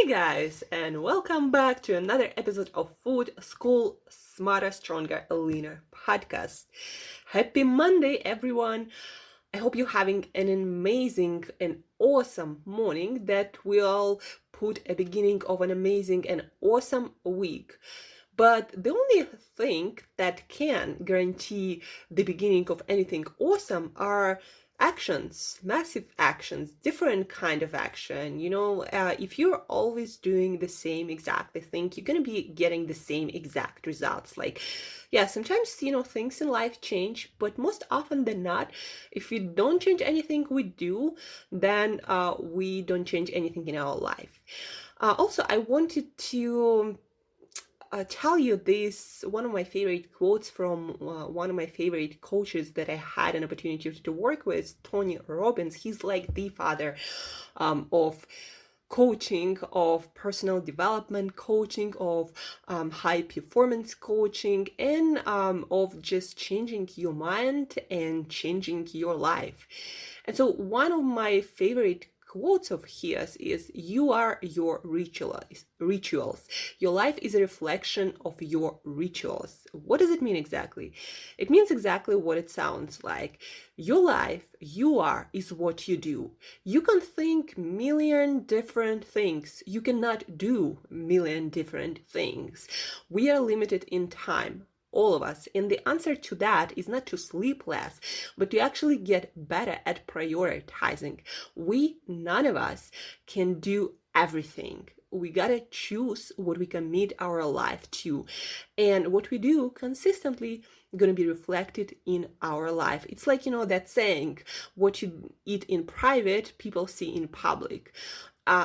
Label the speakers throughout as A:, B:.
A: Hey guys, and welcome back to another episode of Food School Smarter, Stronger, Leaner podcast. Happy Monday, everyone. I hope you're having an amazing and awesome morning that will put a beginning of an amazing and awesome week. But the only thing that can guarantee the beginning of anything awesome are actions, massive actions, different kind of action. If you're always doing the same exact thing, you're going to be getting the same exact results. Sometimes, things in life change, but most often than not, if we don't change anything we do, then we don't change anything in our life. Also, I wanted to tell you this, one of my favorite quotes from one of my favorite coaches that I had an opportunity to work with, Tony Robbins. He's like the father of coaching, of personal development coaching, of high performance coaching, and of just changing your mind and changing your life. And so one of my favorite quotes of his is, "You are your rituals. Your life is a reflection of your rituals." What does it mean exactly? It means exactly what it sounds like. Your life, is what you do. You can think million different things. You cannot do million different things. We are limited in time. All of us. And the answer to that is not to sleep less, but to actually get better at prioritizing. None of us can do everything. We gotta choose what we commit our life to. And what we do consistently gonna be reflected in our life. It's like, that saying, what you eat in private, people see in public.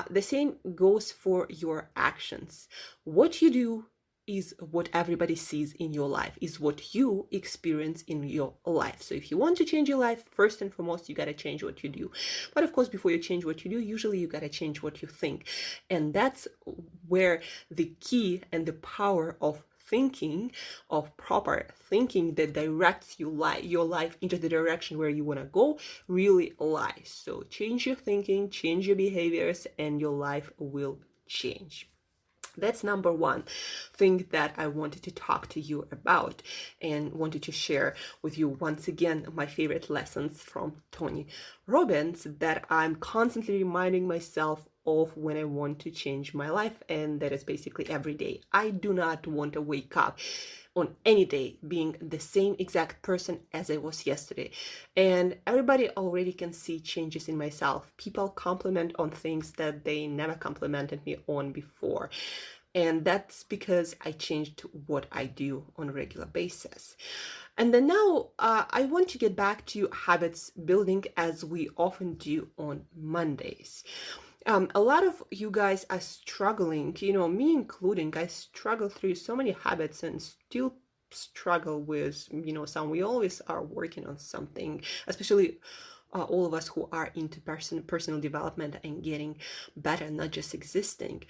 A: The same goes for your actions. What you do is what everybody sees in your life, is what you experience in your life. So if you want to change your life, first and foremost, you got to change what you do. But of course, before you change what you do, usually you got to change what you think. And that's where the key and the power of thinking, of proper thinking that directs your life into the direction where you want to go, really lies. So change your thinking, change your behaviors, and your life will change. That's number one thing that I wanted to talk to you about and wanted to share with you once again my favorite lessons from Tony Robbins that I'm constantly reminding myself of when I want to change my life, and that is basically every day. I do not want to wake up on any day being the same exact person as I was yesterday. And everybody already can see changes in myself. People compliment on things that they never complimented me on before. And that's because I changed what I do on a regular basis. And then now I want to get back to habits building, as we often do on Mondays. A lot of you guys are struggling, me including. I struggle through so many habits and still struggle with, some. We always are working on something, especially all of us who are into personal development and getting better, not just existing.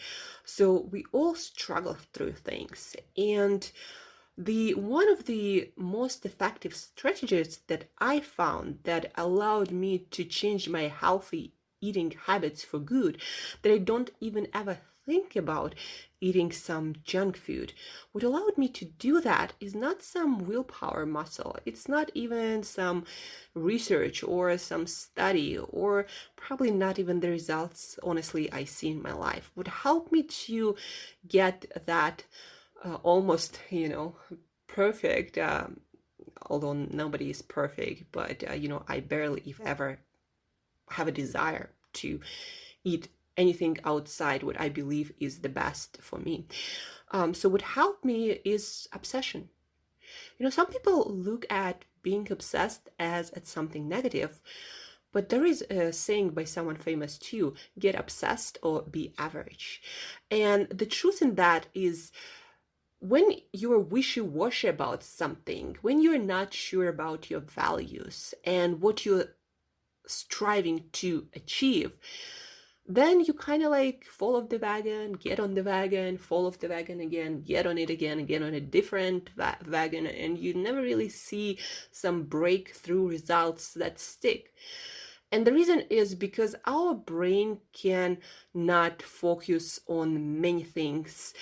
A: So we all struggle through things. And one of the most effective strategies that I found that allowed me to change my healthy eating habits for good, that I don't even ever think about eating some junk food. What allowed me to do that is not some willpower muscle. It's not even some research or some study, or probably not even the results, honestly, I see in my life. What helped me to get that almost, perfect, although nobody is perfect, but, I barely, if ever, have a desire to eat anything outside what I believe is the best for me. So what helped me is obsession. Some people look at being obsessed as at something negative, but there is a saying by someone famous too: get obsessed or be average. And the truth in that is, when you're wishy-washy about something, when you're not sure about your values and what you're striving to achieve, then you kind of like fall off the wagon, get on the wagon, fall off the wagon again, get on it again, get on a different wagon, and you never really see some breakthrough results that stick. And the reason is because our brain can not focus on many things.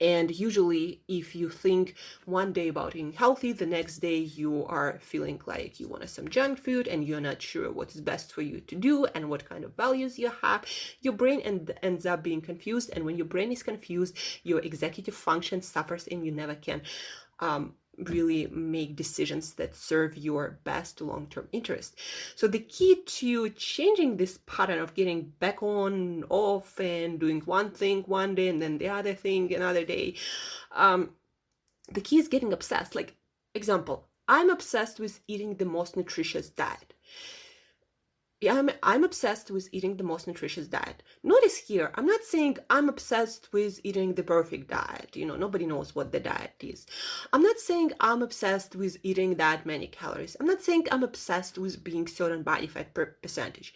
A: And usually, if you think one day about eating healthy, the next day you are feeling like you want some junk food and you're not sure what is best for you to do and what kind of values you have, your brain ends up being confused. And when your brain is confused, your executive function suffers and you never can really make decisions that serve your best long-term interest. So the key to changing this pattern of getting back on, off, and doing one thing one day and then the other thing another day, the key is getting obsessed. Like, example, I'm obsessed with eating the most nutritious diet. I'm obsessed with eating the most nutritious diet. Notice here, I'm not saying I'm obsessed with eating the perfect diet. Nobody knows what the diet is. I'm not saying I'm obsessed with eating that many calories. I'm not saying I'm obsessed with being certain body fat percentage.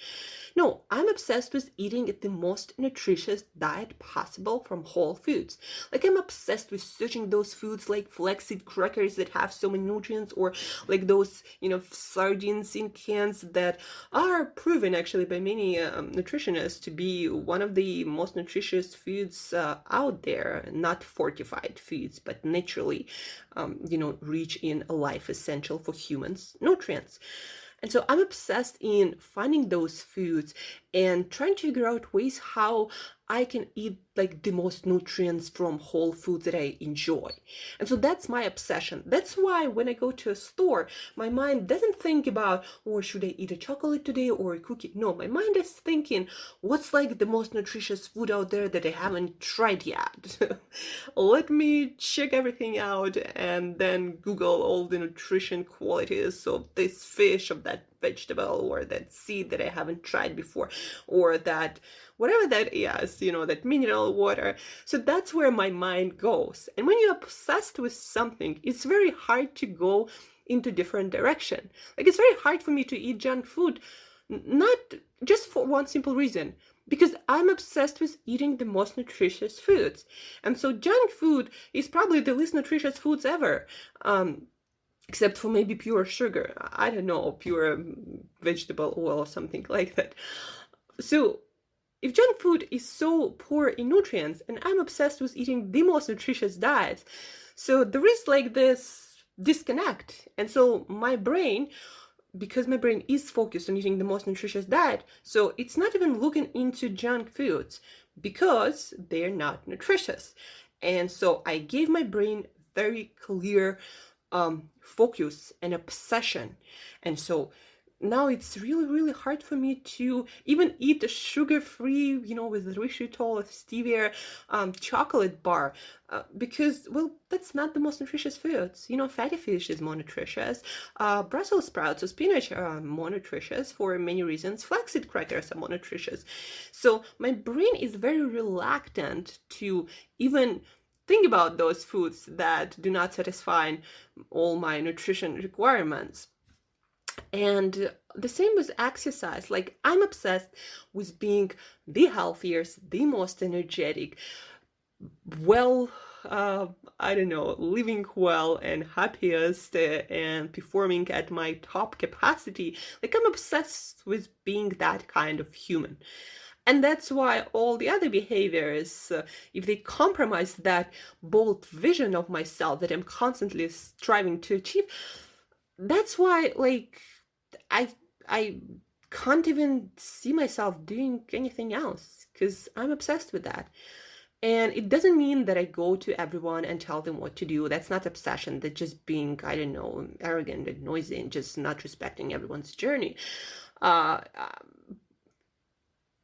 A: No, I'm obsessed with eating the most nutritious diet possible from whole foods. Like, I'm obsessed with searching those foods like flaxseed crackers that have so many nutrients, or like those, sardines in cans that are proven actually by many nutritionists to be one of the most nutritious foods out there. Not fortified foods, but naturally, rich in life essential for humans nutrients. And so I'm obsessed in finding those foods and trying to figure out ways how I can eat like the most nutrients from whole foods that I enjoy. And so that's my obsession. That's why when I go to a store, my mind doesn't think about, should I eat a chocolate today or a cookie? No, my mind is thinking, what's like the most nutritious food out there that I haven't tried yet? Let me check everything out and then Google all the nutrition qualities of this fish, of that vegetable, or that seed that I haven't tried before, or that whatever that is, that mineral water. So that's where my mind goes. And when you're obsessed with something, it's very hard to go into different direction. Like, it's very hard for me to eat junk food, not just for one simple reason, because I'm obsessed with eating the most nutritious foods. And so junk food is probably the least nutritious foods ever. Except for maybe pure sugar, I don't know, pure vegetable oil or something like that. So if junk food is so poor in nutrients, and I'm obsessed with eating the most nutritious diet, so there is like this disconnect. And so my brain, because my brain is focused on eating the most nutritious diet, so it's not even looking into junk foods because they're not nutritious. And so I gave my brain very clear focus and obsession. And so now it's really, really hard for me to even eat a sugar-free, with erythritol or stevia chocolate bar, because, that's not the most nutritious foods. Fatty fish is more nutritious. Brussels sprouts or spinach are more nutritious for many reasons. Flaxseed crackers are more nutritious. So my brain is very reluctant to even think about those foods that do not satisfy all my nutrition requirements. And the same with exercise. Like, I'm obsessed with being the healthiest, the most energetic, living well and happiest and performing at my top capacity. Like, I'm obsessed with being that kind of human. And that's why all the other behaviors, if they compromise that bold vision of myself that I'm constantly striving to achieve, that's why, like, I can't even see myself doing anything else, because I'm obsessed with that. And it doesn't mean that I go to everyone and tell them what to do. That's not obsession. That's just being, arrogant and noisy and just not respecting everyone's journey.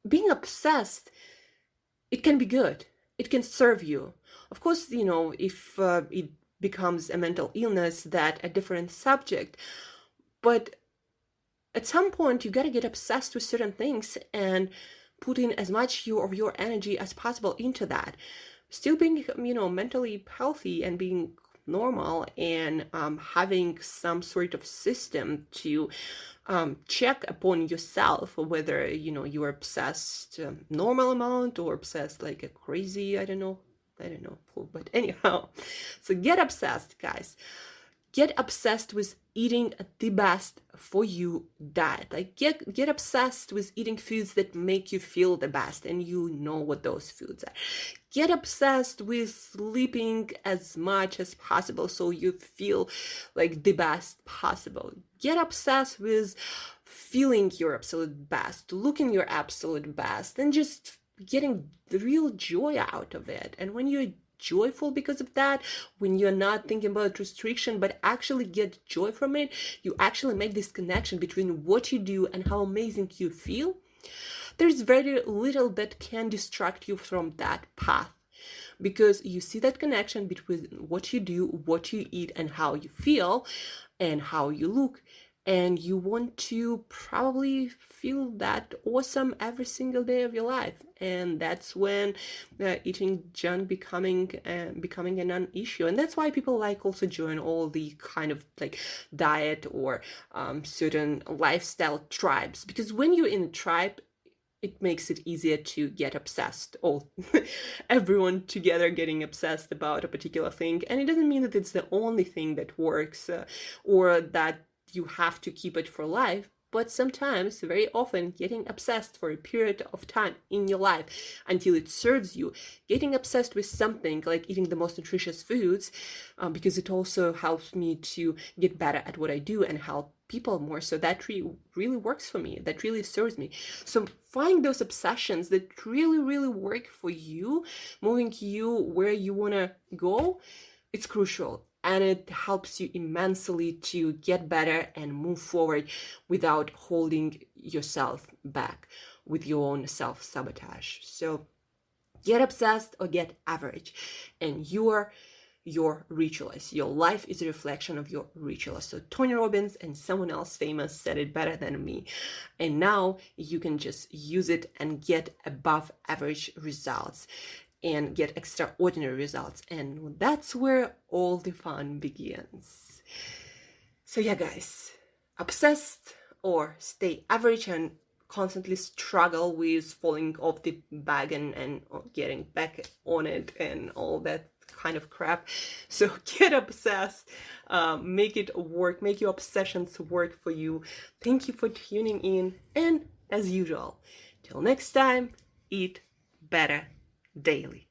A: Being obsessed, it can be good. It can serve you. Of course, if it becomes a mental illness, that a different subject. But at some point, you got to get obsessed with certain things and put in as much of your energy as possible into that. Still being, mentally healthy and being normal, and having some sort of system to check upon yourself whether you're obsessed normal amount or obsessed like a crazy, I don't know, but anyhow, so get obsessed, guys. get obsessed with eating the best for you diet. Like get obsessed with eating foods that make you feel the best, and you know what those foods are. Get obsessed with sleeping as much as possible so you feel like the best possible. Get obsessed with feeling your absolute best, looking your absolute best, and just getting the real joy out of it. And when you're joyful because of that, when you're not thinking about restriction but actually get joy from it, you actually make this connection between what you do and how amazing you feel. There's very little that can distract you from that path, because you see that connection between what you do, what you eat, and how you feel and how you look. And you want to probably feel that awesome every single day of your life. And that's when eating junk becoming a non-issue. And that's why people like also join all the kind of like diet or certain lifestyle tribes. Because when you're in a tribe, it makes it easier to get obsessed, all everyone together getting obsessed about a particular thing. And it doesn't mean that it's the only thing that works or that you have to keep it for life. But sometimes, very often, getting obsessed for a period of time in your life until it serves you, getting obsessed with something like eating the most nutritious foods, because it also helps me to get better at what I do and help people more. So that really works for me. That really serves me. So find those obsessions that really work for you, moving you where you want to go. It's crucial. And it helps you immensely to get better and move forward without holding yourself back with your own self-sabotage. So get obsessed or get average. And you are your ritualist. Your life is a reflection of your ritualist. So Tony Robbins and someone else famous said it better than me. And now you can just use it and get above average results and get extraordinary results. And that's where all the fun begins. So yeah, guys, obsessed or stay average and constantly struggle with falling off the wagon and getting back on it and all that kind of crap. So get obsessed, make it work, make your obsessions work for you. Thank you for tuning in. And as usual, till next time, eat better daily.